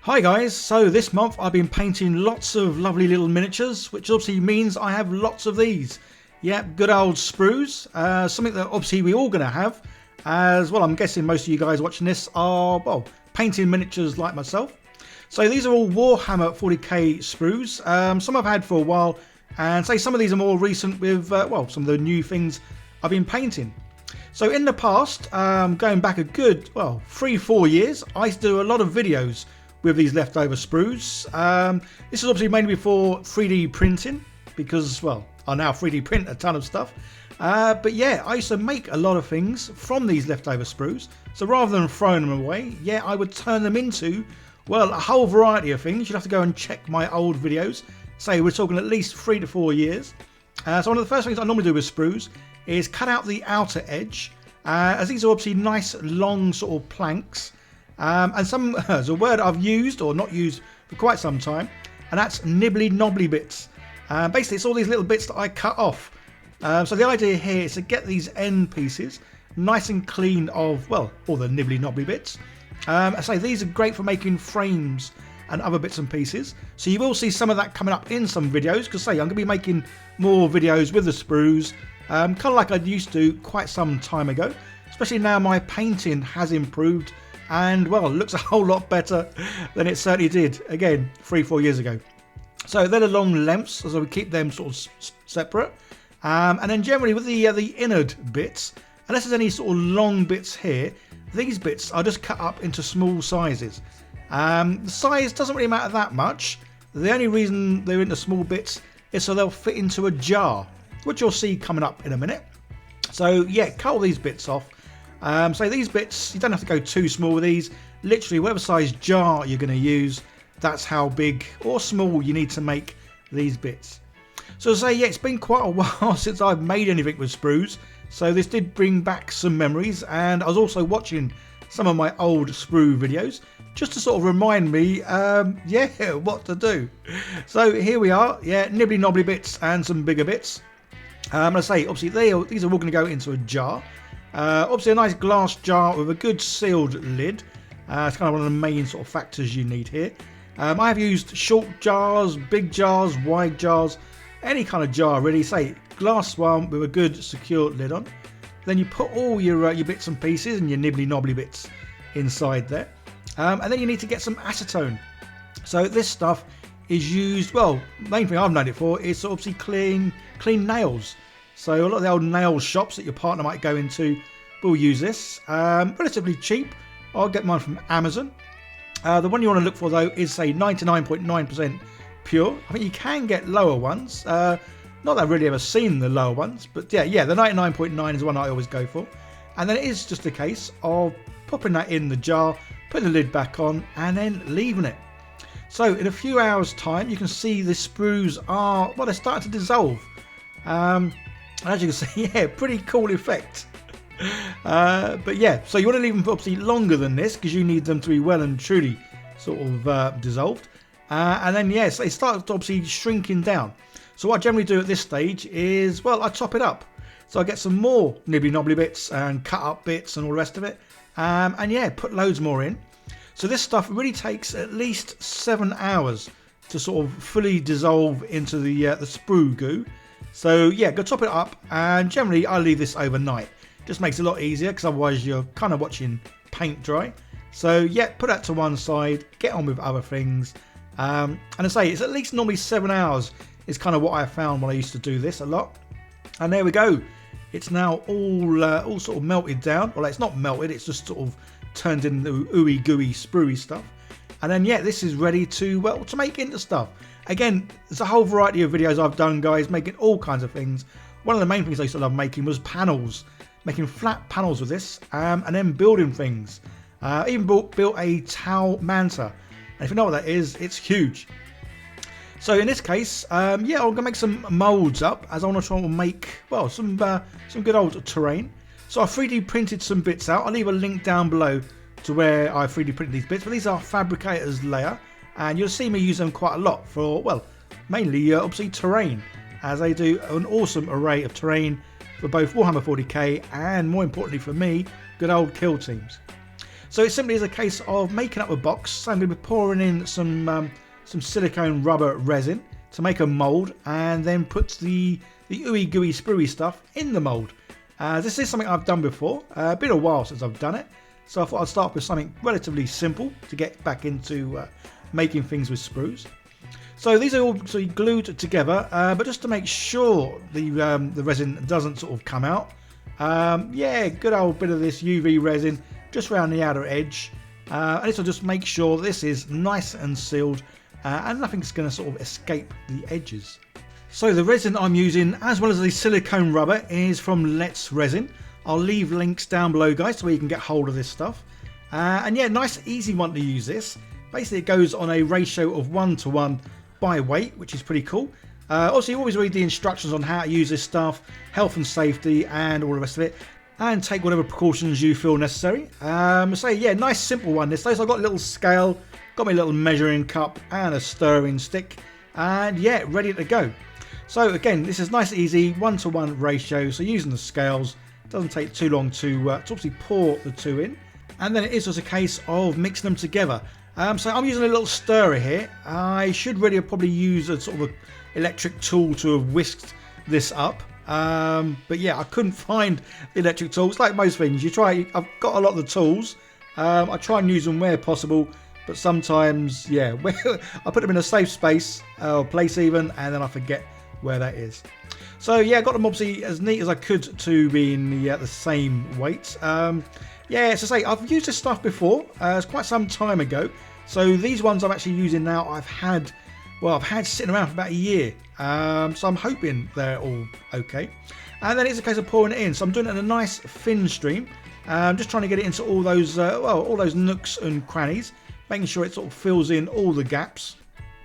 Hi guys, so this month I've been painting lots of lovely little miniatures, which obviously means I have lots of these. Yep, good old sprues, something that obviously we're all going to have, as well I'm guessing most of you guys watching this are, well, painting miniatures like myself. So these are all Warhammer 40k Sprues, some I've had for a while, and say some of these are more recent with, well, some of the new things I've been painting. So in the past, going back a good, well, 3-4 years, I used to do a lot of videos with these leftover sprues. This is obviously mainly before 3D printing, because, well, I now 3D print a ton of stuff. But yeah, I used to make a lot of things from these leftover sprues. So rather than throwing them away, yeah, I would turn them into, well, a whole variety of things. You'd have to go and check my old videos. Say we're talking at least 3 to 4 years. So one of the first things I normally do with sprues is cut out the outer edge, as these are obviously nice long sort of planks. And some, there's a word I've used or not used for quite some time, and that's nibbly knobbly bits. Basically it's all these little bits that I cut off. So the idea here is to get these end pieces nice and clean of, well, all the nibbly knobbly bits. I say these are great for making frames and other bits and pieces. So you will see some of that coming up in some videos, because say I'm going to be making more videos with the sprues, kind of like I used to quite some time ago. Especially now my painting has improved and, well, it looks a whole lot better than it certainly did, again, 3-4 years ago. So they're the long lengths, so we keep them sort of separate. And then generally with the innard bits, unless there's any sort of long bits here, these bits are just cut up into small sizes. The size doesn't really matter that much. The only reason they're into small bits is so they'll fit into a jar, which you'll see coming up in a minute. So yeah, cut all these bits off. So these bits, you don't have to go too small with these. Literally whatever size jar you're going to use, that's how big or small you need to make these bits. So to say, yeah, it's been quite a while since I've made anything with sprues, so this did bring back some memories, and I was also watching some of my old sprue videos just to sort of remind me, yeah, what to do. So here we are, yeah, nibbly knobbly bits and some bigger bits. I say, obviously these are all going to go into a jar. Obviously a nice glass jar with a good sealed lid. It's kind of one of the main sort of factors you need here. I have used short jars, big jars, wide jars, any kind of jar really. Say glass one with a good secure lid on. Then you put all your bits and pieces and your nibbly knobbly bits inside there. And then you need to get some acetone. So this stuff is used, well, main thing I've known it for is obviously clean nails. So a lot of the old nail shops that your partner might go into will use this. Relatively cheap. I'll get mine from Amazon. The one you want to look for though is, say, 99.9% pure. I think you can get lower ones. Not that I've really ever seen the lower ones, but yeah, the 99.9 is the one I always go for. And then it is just a case of popping that in the jar, putting the lid back on, and then leaving it. So in a few hours time, you can see the sprues are, well, they're starting to dissolve. As you can see, yeah, pretty cool effect. But yeah, so you want to leave them for obviously longer than this, because you need them to be well and truly sort of dissolved. And then yes, they start obviously shrinking down. So what I generally do at this stage is, well, I top it up. So I get some more nibbly knobbly bits and cut up bits and all the rest of it. And yeah, put loads more in. So this stuff really takes at least 7 hours to sort of fully dissolve into the sprue goo. So yeah, go top it up, and generally I leave this overnight. Just makes it a lot easier, because otherwise you're kind of watching paint dry. So yeah, put that to one side, get on with other things. And I say it's at least normally 7 hours is kind of what I found when I used to do this a lot. And there we go. It's now all sort of melted down. Well, it's not melted, it's just sort of turned into ooey gooey spruey stuff. And then yeah, this is ready to, well, to make into stuff. Again, there's a whole variety of videos I've done, guys, making all kinds of things. One of the main things I used to love making was panels. Making flat panels with this, and then building things. Even built a towel manta. And if you know what that is, it's huge. So in this case, yeah, I'm going to make some moulds up, as I want to try and make, well, some good old terrain. So I 3D printed some bits out. I'll leave a link down below to where I 3D printed these bits. But these are fabricators layer, and you'll see me use them quite a lot for, well, mainly obviously terrain, as they do an awesome array of terrain for both Warhammer 40k and, more importantly for me, good old kill teams. So it simply is a case of making up a box. So I'm going to be pouring in some silicone rubber resin to make a mould, and then put the Ooey Gooey Spruey stuff in the mould. This is something I've done before. Been a while since I've done it, so I thought I'd start with something relatively simple to get back into making things with sprues. So these are all sort of glued together, but just to make sure the resin doesn't sort of come out. Yeah, good old bit of this UV resin just around the outer edge, and this will just make sure this is nice and sealed, and nothing's going to sort of escape the edges. So the resin I'm using, as well as the silicone rubber, is from Let's Resin. I'll leave links down below, guys, so you can get hold of this stuff. And yeah, nice easy one to use this. Basically it goes on a ratio of 1:1 by weight, which is pretty cool. Also, you always read the instructions on how to use this stuff, health and safety, and all the rest of it, and take whatever precautions you feel necessary. So yeah, nice simple one this. So I've got a little scale, got my little measuring cup and a stirring stick, and yeah, ready to go. So again, this is nice and easy, 1:1 ratio. So using the scales, doesn't take too long to obviously pour the two in, and then it is just a case of mixing them together. So I'm using a little stirrer here. I should really probably use a sort of electric tool to have whisked this up, but yeah, I couldn't find the electric tool. It's like most things, you try. I've got a lot of the tools. I try and use them where possible, but sometimes, yeah, I put them in a safe space or place even, and then I forget where that is. So yeah, I got them obviously as neat as I could to be in the same weight. Yeah, as I say, I've used this stuff before. It's quite some time ago. So these ones I'm actually using now, I've had sitting around for about a year. So I'm hoping they're all okay. And then it's a case of pouring it in. So I'm doing it in a nice thin stream. Just trying to get it into all those all those nooks and crannies, making sure it sort of fills in all the gaps.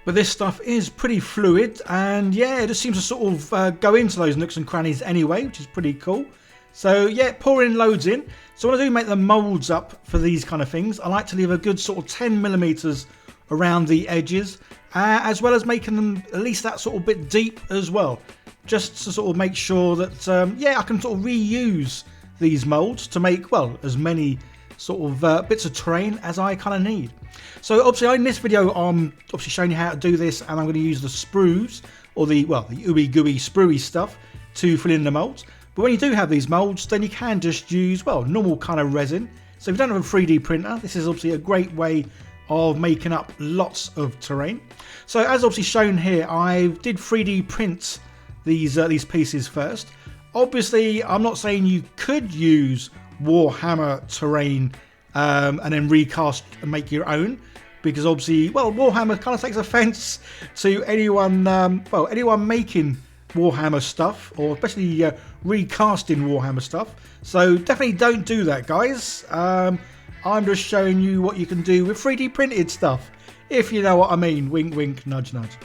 But this stuff is pretty fluid, and yeah, it just seems to sort of go into those nooks and crannies anyway, which is pretty cool. So yeah, pouring loads in. So when I do make the moulds up for these kind of things, I like to leave a good sort of 10mm around the edges, as well as making them at least that sort of bit deep as well, just to sort of make sure that yeah, I can sort of reuse these moulds to make, well, as many sort of bits of terrain as I kind of need. So obviously in this video I'm obviously showing you how to do this, and I'm going to use the sprues, or the Ooey Gooey Spruey stuff to fill in the moulds. But when you do have these moulds, then you can just use, well, normal kind of resin. So if you don't have a 3D printer, this is obviously a great way of making up lots of terrain. So as obviously shown here, I did 3D print these pieces first. Obviously, I'm not saying you could use Warhammer terrain and then recast and make your own, because obviously, well, Warhammer kind of takes offence to anyone, well, anyone making Warhammer stuff, or especially recasting Warhammer stuff. So definitely don't do that, guys. I'm just showing you what you can do with 3D printed stuff, if you know what I mean. Wink, wink, nudge, nudge.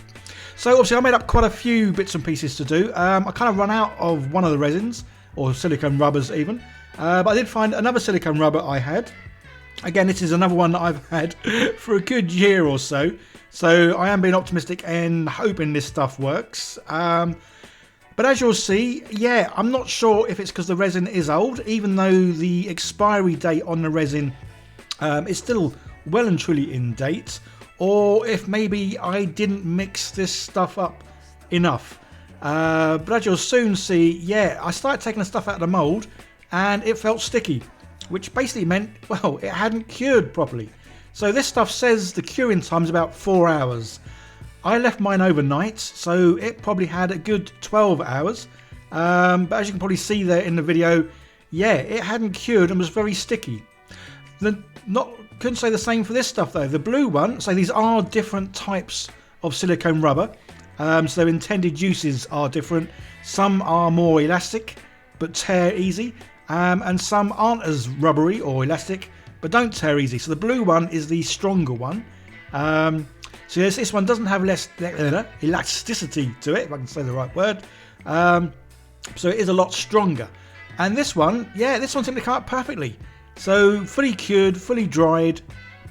So obviously I made up quite a few bits and pieces to do. I kind of run out of one of the resins, or silicone rubbers even. But I did find another silicone rubber I had. Again, this is another one that I've had for a good year or so. So I am being optimistic and hoping this stuff works. But as you'll see, yeah, I'm not sure if it's because the resin is old, even though the expiry date on the resin is still well and truly in date, or if maybe I didn't mix this stuff up enough. But as you'll soon see, yeah, I started taking the stuff out of the mould and it felt sticky, which basically meant, well, it hadn't cured properly. So this stuff says the curing time is about 4 hours. I left mine overnight, so it probably had a good 12 hours. But as you can probably see there in the video, yeah, it hadn't cured and was very sticky. Couldn't say the same for this stuff though. The blue one, so these are different types of silicone rubber. So their intended uses are different. Some are more elastic, but tear easy. And some aren't as rubbery or elastic, but don't tear easy. So the blue one is the stronger one. So yes, this one doesn't have less elasticity to it, if I can say the right word. So it is a lot stronger. And this one, yeah, this one seemed to come out perfectly. So fully cured, fully dried.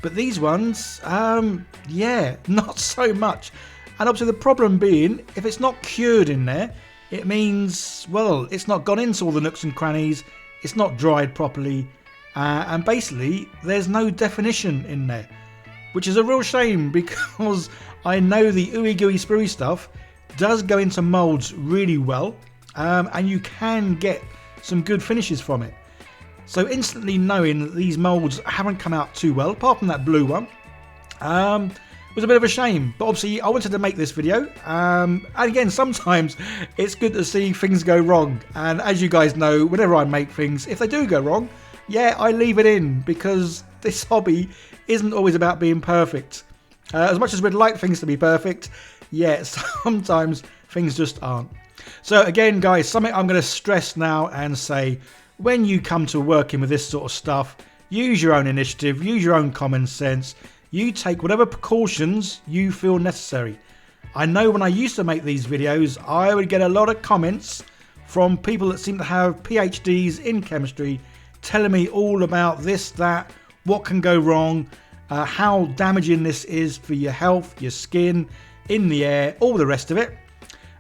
But these ones, yeah, not so much. And obviously the problem being, if it's not cured in there, it means, well, it's not gone into all the nooks and crannies. It's not dried properly. and basically there's no definition in there, which is a real shame because I know the Ooey Gooey Spruey stuff does go into molds really well, and you can get some good finishes from it. So instantly knowing that these molds haven't come out too well, apart from that blue one, was a bit of a shame. But obviously I wanted to make this video, and again, sometimes it's good to see things go wrong, and as you guys know, whenever I make things, if they do go wrong, yeah, I leave it in, because this hobby isn't always about being perfect. As much as we'd like things to be perfect, yeah, sometimes things just aren't. So again, guys, something I'm going to stress now and say, when you come to working with this sort of stuff, use your own initiative, use your own common sense. You take whatever precautions you feel necessary. I know when I used to make these videos, I would get a lot of comments from people that seem to have PhDs in chemistry telling me all about this, that, what can go wrong, how damaging this is for your health, your skin, in the air, all the rest of it.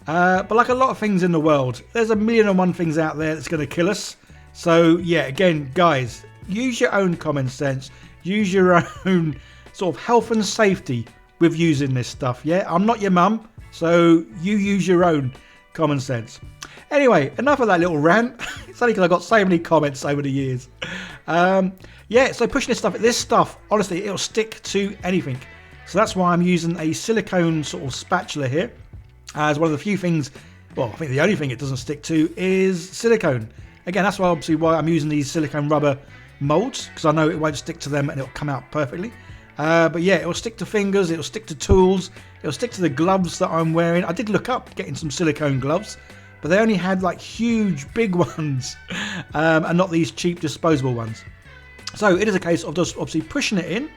But like a lot of things in the world, there's 1,000,001 things out there that's going to kill us. So yeah, again, guys, use your own common sense, use your own sort of health and safety with using this stuff. Yeah, I'm not your mum, so you use your own common sense. Anyway, enough of that little rant. It's only because I got so many comments over the years. Yeah, so pushing this stuff, honestly, it'll stick to anything. So that's why I'm using a silicone sort of spatula here, as one of the few things, well, I think the only thing it doesn't stick to is silicone. Again, that's why obviously why I'm using these silicone rubber molds, because I know it won't stick to them and it'll come out perfectly. But yeah, it'll stick to fingers, it'll stick to tools, it'll stick to the gloves that I'm wearing. I did look up getting some silicone gloves, but they only had like huge big ones, and not these cheap disposable ones. So it is a case of just obviously pushing it in,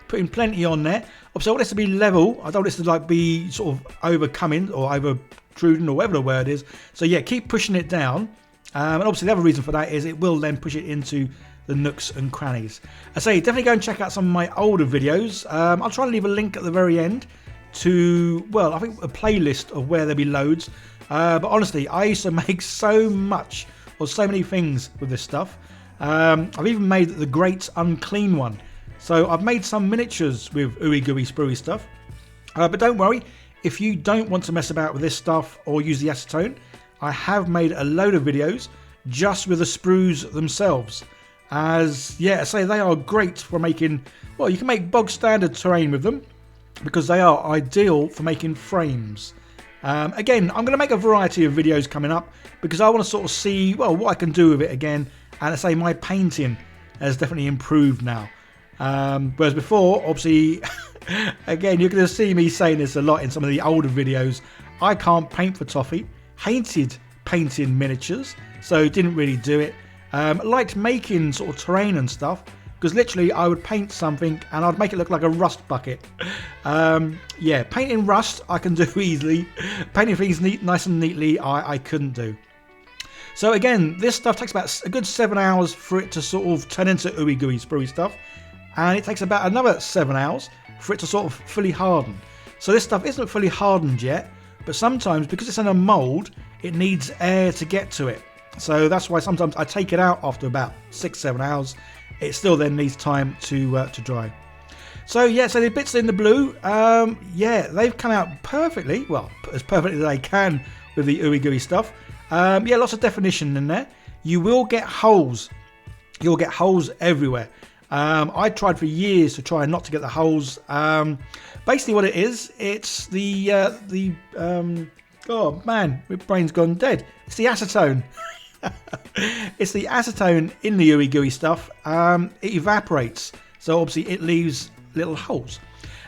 putting plenty on there. Obviously I want this to be level, I don't want this to like be sort of overcoming or overtruding or whatever the word is. So yeah, keep pushing it down, and obviously the other reason for that is it will then push it into the nooks and crannies. I say definitely go and check out some of my older videos. I'll try and leave a link at the very end to, well, I think a playlist of where there'll be loads. But honestly, I used to make so much or so many things with this stuff. I've even made the great unclean one. So I've made some miniatures with Ooey Gooey Spruey stuff. But don't worry, if you don't want to mess about with this stuff or use the acetone, I have made a load of videos just with the sprues themselves. As, yeah, I say they are great for making, well, you can make bog standard terrain with them because they are ideal for making frames. Again, I'm going to make a variety of videos coming up because I want to sort of see, well, what I can do with it again. And I say my painting has definitely improved now. Whereas before, obviously, again, you're going to see me saying this a lot in some of the older videos. I can't paint for toffee. Hated painting miniatures, so didn't really do it. Liked making sort of terrain and stuff, because literally I would paint something and I'd make it look like a rust bucket. Yeah, painting rust I can do easily. Painting things nice and neatly I couldn't do. So again, this stuff takes about a good 7 hours for it to sort of turn into Ooey Gooey Spruey stuff, and it takes about another 7 hours for it to sort of fully harden. So this stuff isn't fully hardened yet, but sometimes because it's in a mould, it needs air to get to it. So that's why sometimes I take it out after about 6-7 hours. It still then needs time to dry. So yeah, so the bits in the blue, yeah, they've come out perfectly, well, as perfectly as they can with the Ooey Gooey stuff. Yeah, lots of definition in there. You will get holes. You'll get holes everywhere. I tried for years to try not to get the holes. Basically what it is, it's the oh man, my brain's gone dead. It's the acetone. It's the acetone in the Ooey Gooey stuff. It evaporates, so obviously it leaves little holes.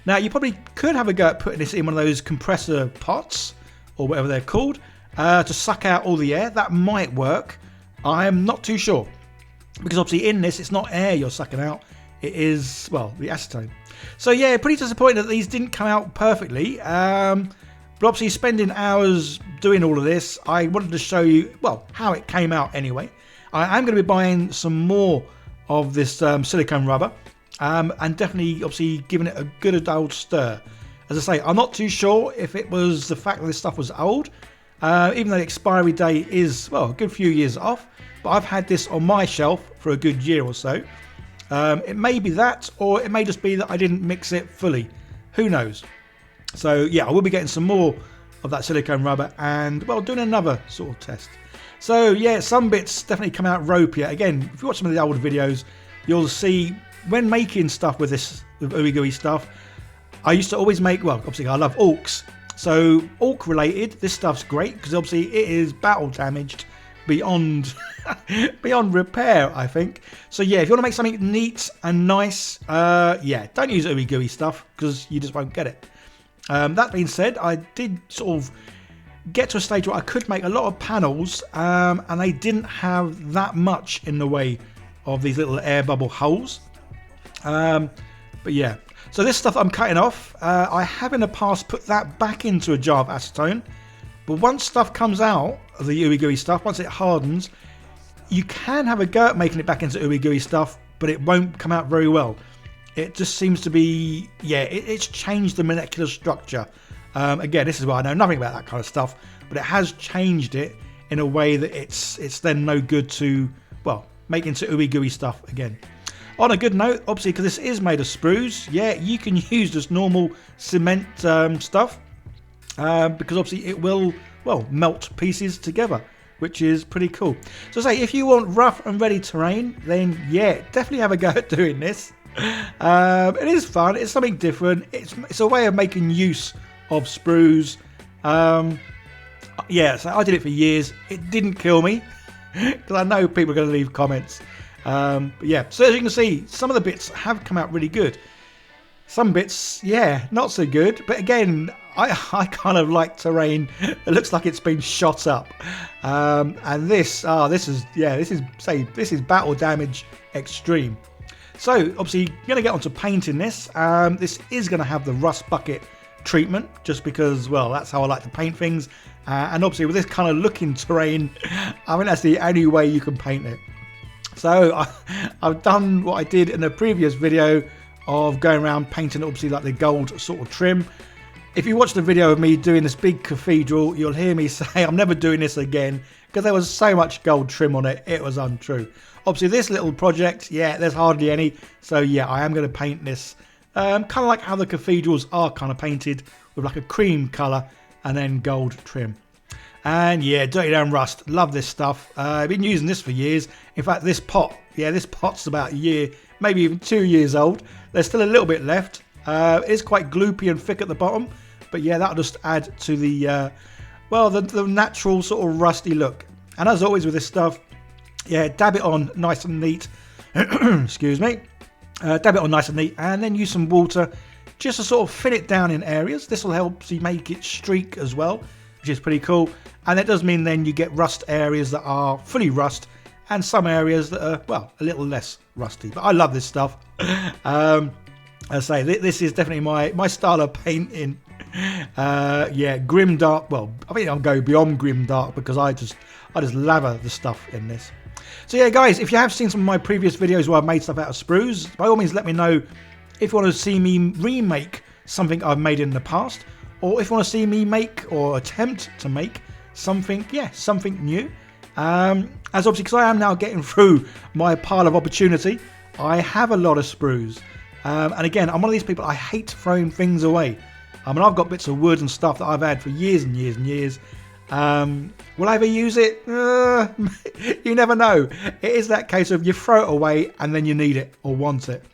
Now you probably could have a go at putting this in one of those compressor pots or whatever they're called to suck out all the air. That might work. I'm not too sure, because obviously in this it's not air you're sucking out, it is, well, the acetone. So yeah, pretty disappointed that these didn't come out perfectly. But obviously spending hours doing all of this, I wanted to show you, well, how it came out anyway. I am going to be buying some more of this silicone rubber, and definitely obviously giving it a good old stir. As I say, I'm not too sure if it was the fact that this stuff was old, even though the expiry date is, well, a good few years off. but I've had this on my shelf for a good year or so. It may be that, or it may just be that I didn't mix it fully. Who knows? So yeah, I will be getting some more of that silicone rubber and, well, doing another sort of test. So yeah, some bits definitely come out ropier. Again, if you watch some of the old videos, you'll see when making stuff with this Ooey Gooey stuff, I used to always make, well, obviously I love orcs. So orc related, this stuff's great because obviously it is battle damaged beyond beyond repair, I think. So yeah, if you want to make something neat and nice, yeah, don't use Ooey Gooey stuff because you just won't get it. That being said, I did sort of get to a stage where I could make a lot of panels, and they didn't have that much in the way of these little air bubble holes. But yeah, so this stuff I'm cutting off, I have in the past put that back into a jar of acetone, but once stuff comes out of the Ooey Gooey stuff, once it hardens, you can have a go at making it back into Ooey Gooey stuff, but it won't come out very well. It just seems to be, yeah, it's changed the molecular structure. Again, this is why I know nothing about that kind of stuff, but it has changed it in a way that it's then no good to, well, make into Ooey Gooey stuff again. On a good note, obviously, because this is made of sprues, yeah, you can use just normal cement stuff, because obviously it will, well, melt pieces together, which is pretty cool. So say, if you want rough and ready terrain, then yeah, definitely have a go at doing this. It is fun, it's something different, it's a way of making use of sprues. Yeah, so I did it for years. It didn't kill me because I know people are going to leave comments. But yeah, so as you can see, some of the bits have come out really good. Some bits, yeah, not so good. But again, I kind of like terrain that looks like it's been shot up. And this is battle damage extreme. So obviously, you're going to get onto painting this. This is going to have the rust bucket treatment, just because, well, that's how I like to paint things. And obviously, with this kind of looking terrain, I mean, that's the only way you can paint it. So I've done what I did in the previous video of going around painting, obviously, like the gold sort of trim. If you watch the video of me doing this big cathedral, you'll hear me say I'm never doing this again because there was so much gold trim on it, it was untrue. Obviously, this little project, yeah, there's hardly any. So yeah, I am going to paint this kind of like how the cathedrals are kind of painted, with like a cream colour and then gold trim. And yeah, dirty down rust, love this stuff. I've been using this for years. In fact, this pot, yeah, this pot's about a year, maybe even 2 years old. There's still a little bit left. It is quite gloopy and thick at the bottom, but yeah, that'll just add to the well, the natural sort of rusty look. And as always with this stuff, yeah, dab it on nice and neat. Excuse me. Dab it on nice and neat, and then use some water just to sort of thin it down in areas. This will help you make it streak as well, which is pretty cool. And that does mean then you get rust areas that are fully rust, and some areas that are, well, a little less rusty. But I love this stuff. As I say, this is definitely my style of painting. Yeah, grim dark. Well, I think I'll go beyond grim dark because I just lather the stuff in this. So yeah, guys, if you have seen some of my previous videos where I've made stuff out of sprues, by all means let me know if you want to see me remake something I've made in the past, or if you want to see me make or attempt to make something, yeah, something new. As obviously, because I am now getting through my pile of opportunity, I have a lot of sprues. And again, I'm one of these people, I hate throwing things away. I mean, I've got bits of wood and stuff that I've had for years and years and years. Will I ever use it? You never know. It is that case of you throw it away and then you need it or want it.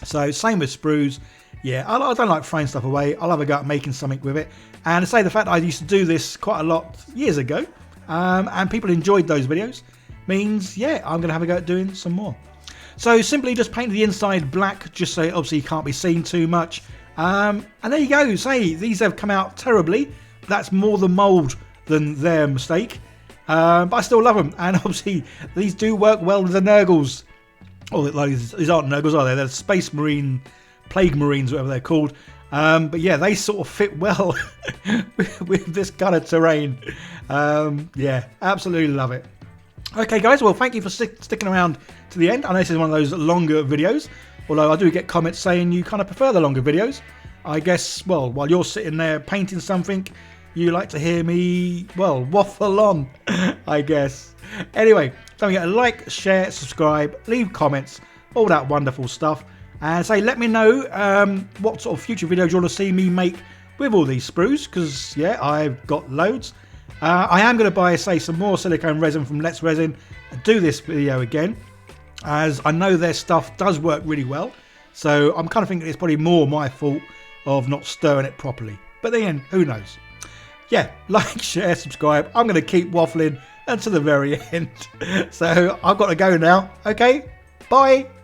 So same with sprues. Yeah, I don't like throwing stuff away. I'll have a go at making something with it. And to say the fact that I used to do this quite a lot years ago, and people enjoyed those videos, means, yeah, I'm going to have a go at doing some more. So simply just paint the inside black, just so obviously you can't be seen too much. And there you go. Say, these have come out terribly. That's more the mould than their mistake. But I still love them. And obviously, these do work well with the Nurgles. Oh, like, these aren't Nurgles, are they? They're Space Marine, Plague Marines, whatever they're called. But yeah, they sort of fit well with this kind of terrain. Yeah, absolutely love it. Okay, guys, well, thank you for sticking around to the end. I know this is one of those longer videos, although I do get comments saying you kind of prefer the longer videos. I guess, well, while you're sitting there painting something, you like to hear me, well, waffle on, I guess. Anyway, don't forget to like, share, subscribe, leave comments, all that wonderful stuff. And say, let me know what sort of future videos you want to see me make with all these sprues, because, yeah, I've got loads. I am going to buy, say, some more silicone resin from Let's Resin and do this video again, as I know their stuff does work really well. So I'm kind of thinking it's probably more my fault of not stirring it properly. But then, who knows? Yeah, like, share, subscribe. I'm going to keep waffling until the very end. So I've got to go now. Okay, bye.